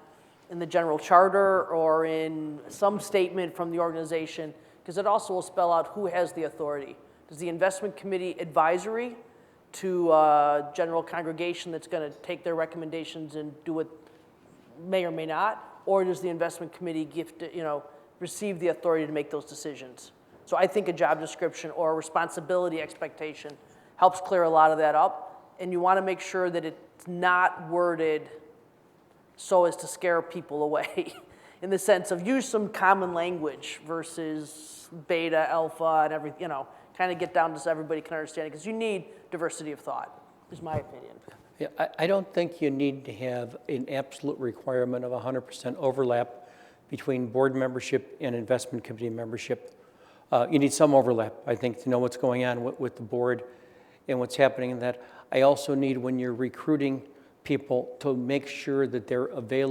in the general charter or in some statement from the organization, because it also will spell out who has the authority. Does the investment committee advisory to a general congregation that's going to take their recommendations and do it may or may not, or does the investment committee receive the authority to make those decisions? So I think a job description or a responsibility expectation helps clear a lot of that up, and you want to make sure that it's not worded so as to scare people away in the sense of use some common language versus beta, alpha, and everything, kind of get down to so everybody can understand it, because you need diversity of thought, is my opinion. Yeah, I don't think you need to have an absolute requirement of 100% overlap between board membership and investment committee membership. You need some overlap, I think, to know what's going on with the board and what's happening in that. I also need, when you're recruiting people, to make sure that their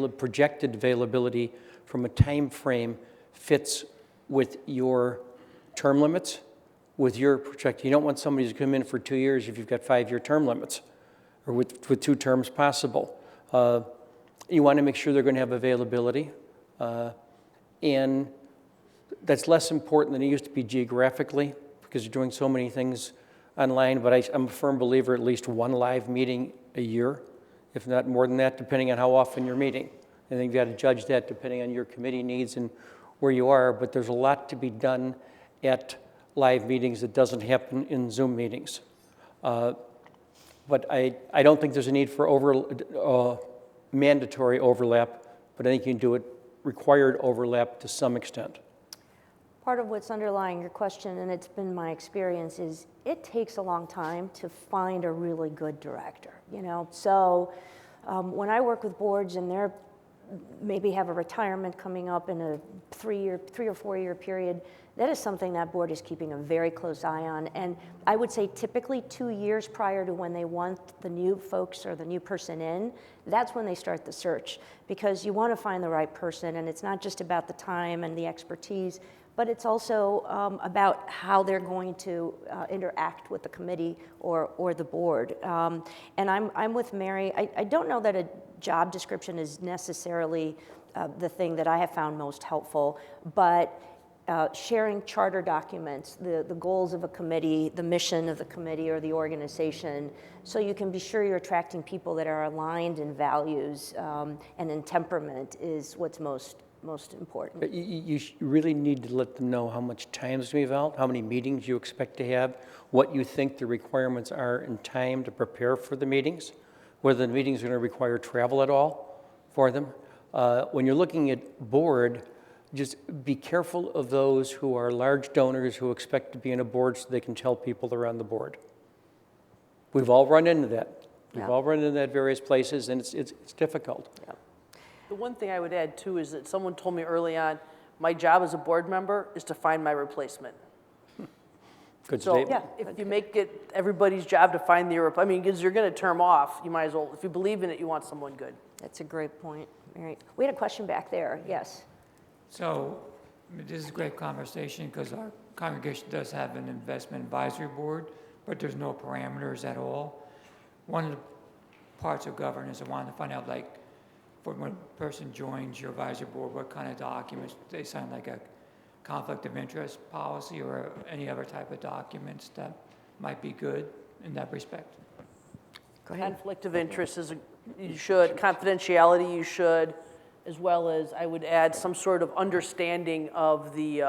projected availability from a time frame fits with your term limits, with your project. You don't want somebody to come in for 2 years if you've got 5-year term limits, or with 2 terms possible. You want to make sure they're going to have availability, and that's less important than it used to be geographically, because you're doing so many things online, but I'm a firm believer at least 1 live meeting a year, if not more than that, depending on how often you're meeting. I think you've got to judge that depending on your committee needs and where you are, but there's a lot to be done at live meetings that doesn't happen in Zoom meetings. But I don't think there's a need for mandatory overlap, but I think you can do it required overlap to some extent. Part of what's underlying your question, and it's been my experience, is it takes a long time to find a really good director, you know? So when I work with boards and they're maybe have a retirement coming up in a 3 or 4 year period, that is something that board is keeping a very close eye on. And I would say typically 2 years prior to when they want the new folks or the new person in, that's when they start the search, because you want to find the right person, and it's not just about the time and the expertise, but it's also about how they're going to interact with the committee or the board. And I'm with Mary. I don't know that a job description is necessarily the thing that I have found most helpful, but sharing charter documents, the goals of a committee, the mission of the committee or the organization, so you can be sure you're attracting people that are aligned in values and in temperament is what's most important. But you really need to let them know how much time is going to be involved, how many meetings you expect to have, what you think the requirements are in time to prepare for the meetings, whether the meetings are going to require travel at all for them. When you're looking at board, just be careful of those who are large donors who expect to be in a board so they can tell people they're on the board. We've all run into that. We've all run into that at various places, and it's difficult. Yep. The one thing I would add too is that someone told me early on, my job as a board member is to find my replacement. Good So statement. if you make it everybody's job to find because you're going to term off, you might as well, if you believe in it, you want someone good. That's a great point. All right. We had a question back there. Yes. So this is a great conversation because our congregation does have an investment advisory board, but there's no parameters at all. One of the parts of governance I wanted to find out, like, for when a person joins your advisory board, what kind of documents they sign, like a conflict of interest policy or any other type of documents that might be good in that respect? Go ahead. Conflict of interest you should, confidentiality you should, as well as I would add some sort of understanding of the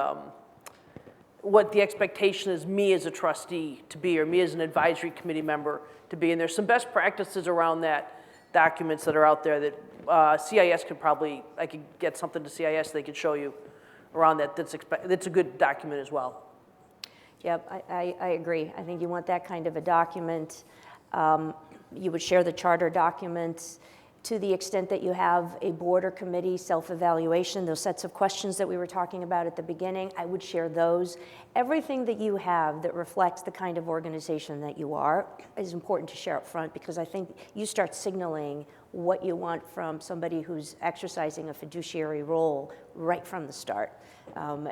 what the expectation is me as a trustee to be, or me as an advisory committee member to be. And there's some best practices around that, documents that are out there that CIS could probably, I could get something to CIS they could show you around that. That's a good document as well. Yep, I agree. I think you want that kind of a document. You would share the charter documents to the extent that you have a board or committee self-evaluation, those sets of questions that we were talking about at the beginning, I would share those. Everything that you have that reflects the kind of organization that you are is important to share up front, because I think you start signaling what you want from somebody who's exercising a fiduciary role right from the start.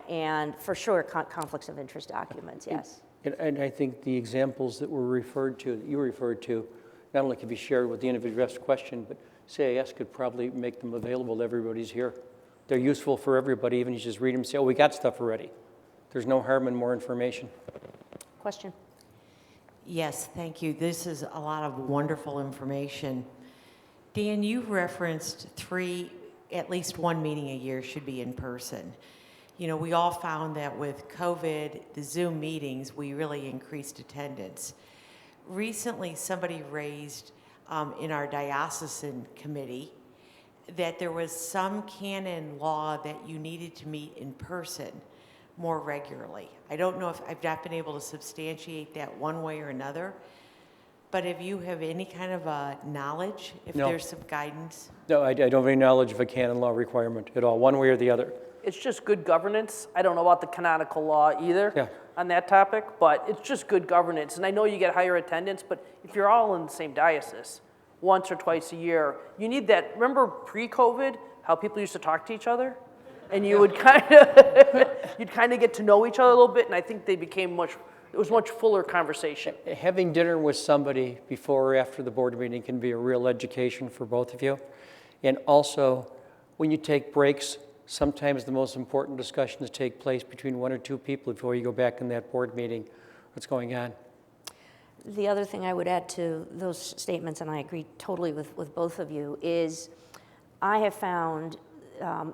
And for sure, conflicts of interest documents, yes. And I think the examples that were referred to, that you referred to, not only can be shared with the individual asked question, but CIS could probably make them available to everybody's here. They're useful for everybody, even you just read them and say, oh, we got stuff already. There's no harm in more information. Question? Yes, thank you. This is a lot of wonderful information. Dan, you referenced at least one meeting a year should be in person. You know, we all found that with COVID, the Zoom meetings, we really increased attendance. Recently, somebody raised in our diocesan committee that there was some canon law that you needed to meet in person more regularly. I don't know if I've not been able to substantiate that one way or another, But if you have any kind of knowledge, if No. there's some guidance? No, I don't have any knowledge of a canon law requirement at all, one way or the other. It's just good governance. I don't know about the canonical law either Yeah. on that topic, but it's just good governance. And I know you get higher attendance, but if you're all in the same diocese, once or twice a year, you need that. Remember pre-COVID, how people used to talk to each other? And you would you'd kind of get to know each other a little bit, and I think it was much fuller conversation. Having dinner with somebody before or after the board meeting can be a real education for both of you. And also, when you take breaks, sometimes the most important discussions take place between one or two people before you go back in that board meeting. What's going on? The other thing I would add to those statements, and I agree totally with both of you, is I have found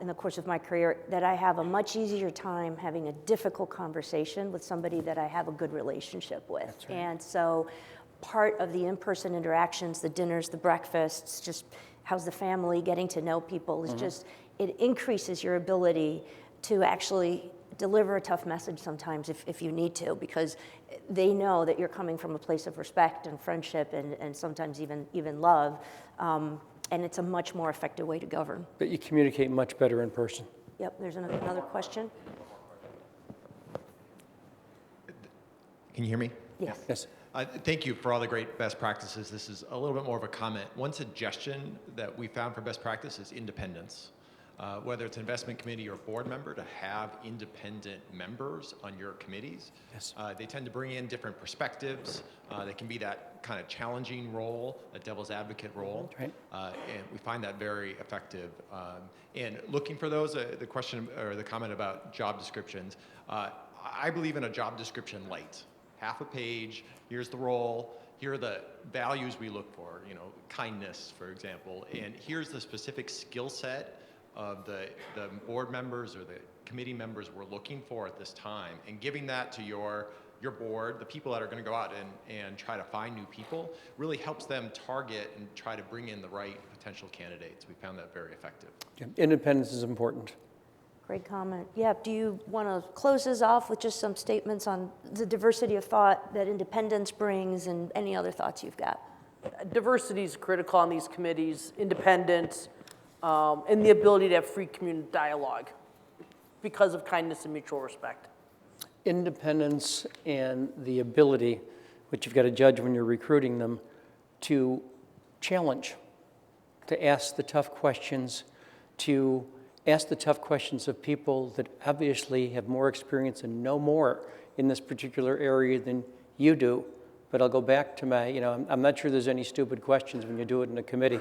in the course of my career that I have a much easier time having a difficult conversation with somebody that I have a good relationship with. That's right. And so part of the in-person interactions, the dinners, the breakfasts, just how's the family, getting to know people, is just, it increases your ability to actually deliver a tough message sometimes if you need to, because they know that you're coming from a place of respect and friendship and sometimes even love. And it's a much more effective way to govern. But you communicate much better in person. Yep, there's another question. Can you hear me? Yes. Yes. Thank you for all the great best practices. This is a little bit more of a comment. One suggestion that we found for best practice is independence. Whether it's investment committee or board member, to have independent members on your committees. Yes. They tend to bring in different perspectives. They can be that kind of challenging role, that devil's advocate role. Right. And we find that very effective. And looking for those, the question or the comment about job descriptions, I believe in a job description light. Half a page, here's the role, here are the values we look for, kindness, for example, and here's the specific skill set of the board members or the committee members we're looking for at this time, and giving that to your board, the people that are going to go out and try to find new people, really helps them target and try to bring in the right potential candidates. We found that very effective. Yeah. Independence is important. Great comment. Yeah, do you want to close this off with just some statements on the diversity of thought that independence brings and any other thoughts you've got? Diversity is critical on these committees, independence, and the ability to have free community dialogue because of kindness and mutual respect. Independence and the ability, which you've got to judge when you're recruiting them, to challenge, to ask the tough questions, to ask the tough questions of people that obviously have more experience and know more in this particular area than you do. But I'll go back to my, I'm not sure there's any stupid questions when you do it in a committee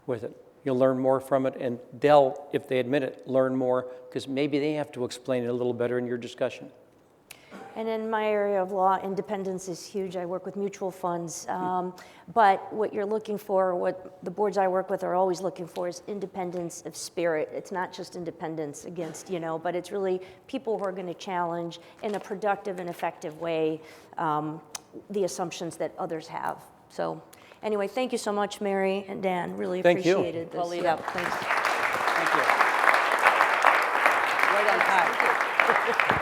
with it. You'll learn more from it, and they'll, if they admit it, learn more, because maybe they have to explain it a little better in your discussion. And in my area of law, independence is huge. I work with mutual funds. But what you're looking for, what the boards I work with are always looking for, is independence of spirit. It's not just independence against, but it's really people who are going to challenge in a productive and effective way the assumptions that others have. So anyway, thank you so much, Mary and Dan. Really Thank you. appreciated this. Paulita. Yeah, thanks. Thank you. Right on time.